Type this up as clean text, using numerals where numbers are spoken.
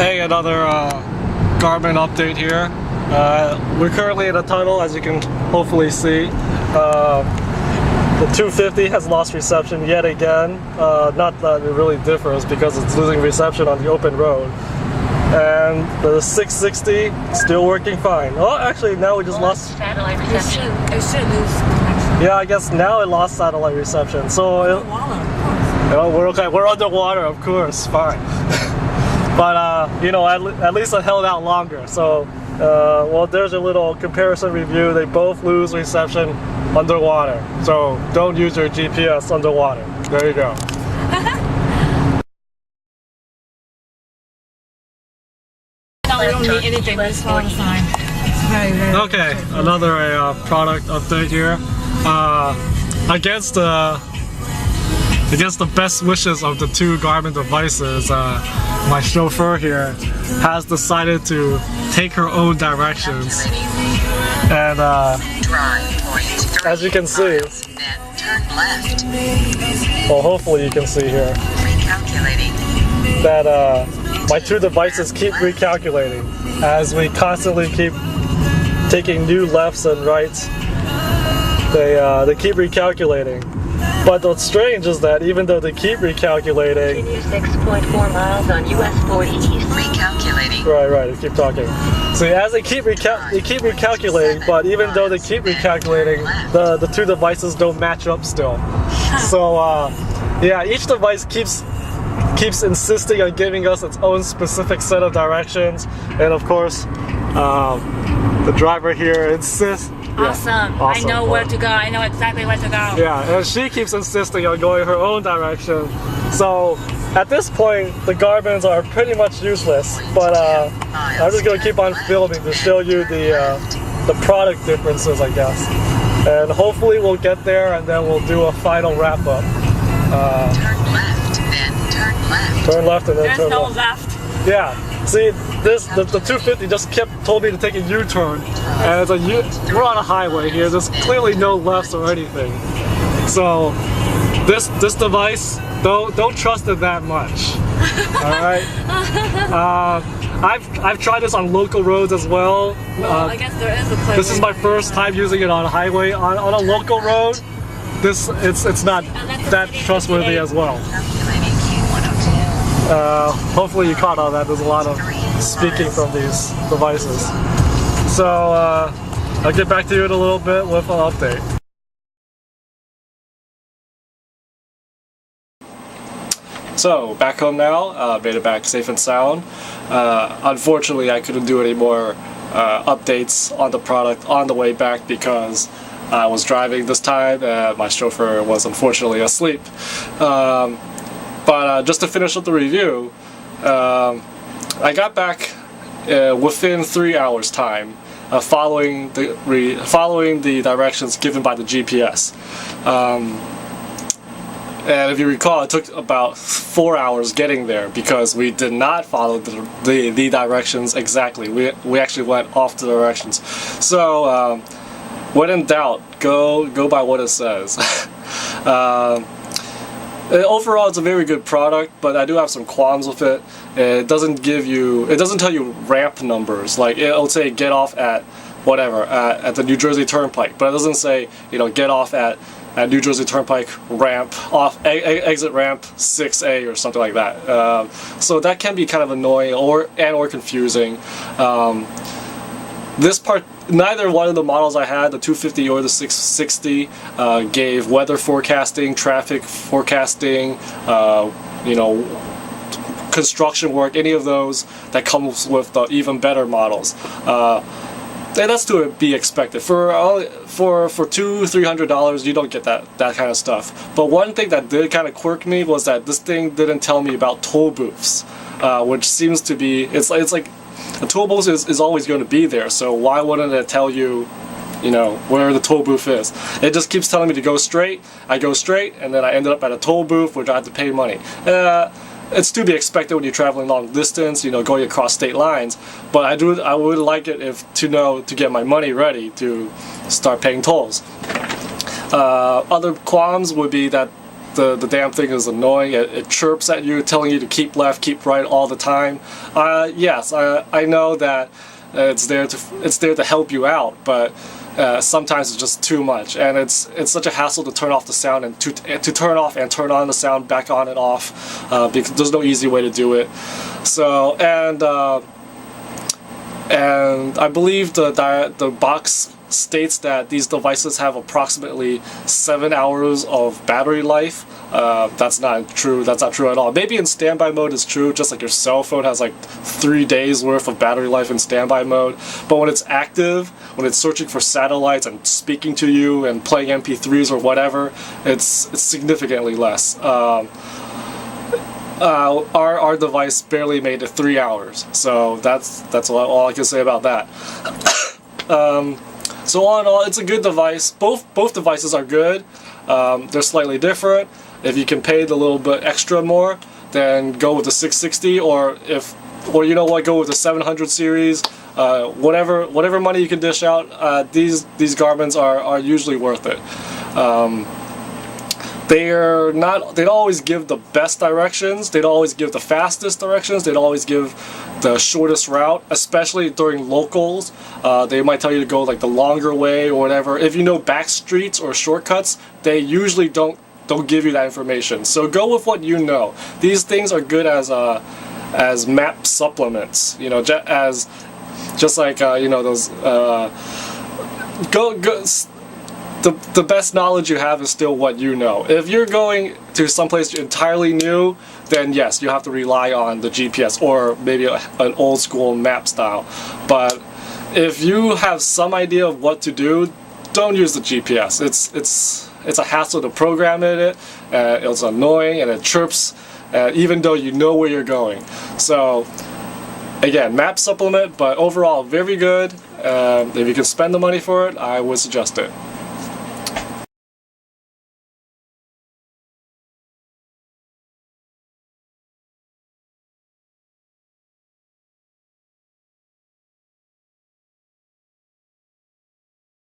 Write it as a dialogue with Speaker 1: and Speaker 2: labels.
Speaker 1: Hey, another Garmin update here. We're currently in a tunnel, as you can hopefully see. The 250 has lost reception yet again. Not that it really differs because it's losing reception on the open road. And the 660 still working fine. Oh, actually now we just lost
Speaker 2: satellite reception.
Speaker 3: It should lose connection.
Speaker 1: Yeah, I guess now it lost satellite reception. So we're okay. We're underwater, of course. Fine. But you know, at least it held out longer. So well, there's a little comparison review. They both lose reception underwater. So don't use your GPS underwater. There you go.
Speaker 3: We don't need anything. We just follow the sign. It's very, very
Speaker 1: Okay, another product update here. Against the best wishes of the two Garmin devices, my chauffeur here has decided to take her own directions. And as you can see, well, hopefully you can see here that my two devices keep recalculating as we constantly keep taking new lefts and rights. They keep recalculating. But what's strange is that even though they keep recalculating,
Speaker 2: 6.4 miles on US 40 East. Recalculating.
Speaker 1: Right. They keep talking. So as they keep recalculating, but even though they keep recalculating, the two devices don't match up still. So yeah, each device keeps insisting on giving us its own specific set of directions, and of course, the driver here insists.
Speaker 3: awesome. I know where to go. I know exactly where to go.
Speaker 1: Yeah, and she keeps insisting on going her own direction. So at this point, the Garmins are pretty much useless. But I'm just gonna keep on filming to show you the product differences, I guess. And hopefully we'll get there, and then we'll do a final wrap up.
Speaker 2: Turn left, then turn left.
Speaker 1: Turn left and then
Speaker 3: There's
Speaker 1: turn
Speaker 3: no
Speaker 1: left.
Speaker 3: left.
Speaker 1: Yeah. See, the 250 just told me to take a U-turn, and we're on a highway here. There's clearly no lefts or anything. So this device, don't trust it that much. All right. I've tried this on local roads as well.
Speaker 3: Well, I guess there is a place.
Speaker 1: This is my first time using it on a highway. On a local road, it's not that trustworthy as well. Hopefully you caught all that. There's a lot of speaking from these devices. So I'll get back to you in a little bit with an update. So back home now, made it back safe and sound. Unfortunately, I couldn't do any more updates on the product on the way back because I was driving this time and my chauffeur was unfortunately asleep. But just to finish up the review, I got back within 3 hours time, following the directions given by the GPS. And if you recall, it took about 4 hours getting there because we did not follow the directions exactly. We actually went off the directions. So when in doubt, go by what it says. Overall, it's a very good product, but I do have some qualms with it. It doesn't tell you ramp numbers. Like it'll say get off at whatever at the New Jersey Turnpike, but it doesn't say get off at New Jersey Turnpike ramp off exit ramp 6A or something like that. So that can be kind of annoying or confusing. This part, neither one of the models I had, the 250 or the 660, gave weather forecasting, traffic forecasting, construction work, any of those that comes with the even better models. And that's to be expected. For $200-300, you don't get that kind of stuff. But one thing that did kind of quirk me was that this thing didn't tell me about toll booths, which seems to be it's like. The toll booth is always going to be there, so why wouldn't it tell you, where the toll booth is? It just keeps telling me to go straight. I go straight, and then I ended up at a toll booth, which I had to pay money. It's to be expected when you're traveling long distance, going across state lines. But I would like it to get my money ready to start paying tolls. Other qualms would be that the damn thing is annoying. It chirps at you, telling you to keep left, keep right all the time. Yes, I know that it's there to help you out, but sometimes it's just too much, and it's such a hassle to turn off the sound and to turn off and turn on the sound back on and off, because there's no easy way to do it. So and I believe the box states that these devices have approximately 7 hours of battery life. That's not true. That's not true at all. Maybe in standby mode it's true, just like your cell phone has like 3 days worth of battery life in standby mode. But when it's active, when it's searching for satellites and speaking to you and playing MP3s or whatever, it's significantly less. Our device barely made it 3 hours, so that's all I can say about that. So all in all, it's a good device. Both devices are good. They're slightly different. If you can pay the little bit extra more, then go with the 660, or you know what, go with the 700 series. Whatever money you can dish out, these Garmin's are usually worth it. They don't always give the best directions, they don't always give the fastest directions, they don't always give the shortest route, especially during locals. They might tell you to go like the longer way or whatever. If you know back streets or shortcuts, they usually don't give you that information. So go with what you know. These things are good as map supplements, you know, just like you know, those the best knowledge you have is still what you know. If you're going to someplace entirely new, then yes, you have to rely on the GPS or maybe an old school map style. But if you have some idea of what to do, don't use the GPS. It's a hassle to program it. It's annoying and it chirps, even though you know where you're going. So again, map supplement, but overall very good. If you can spend the money for it, I would suggest it.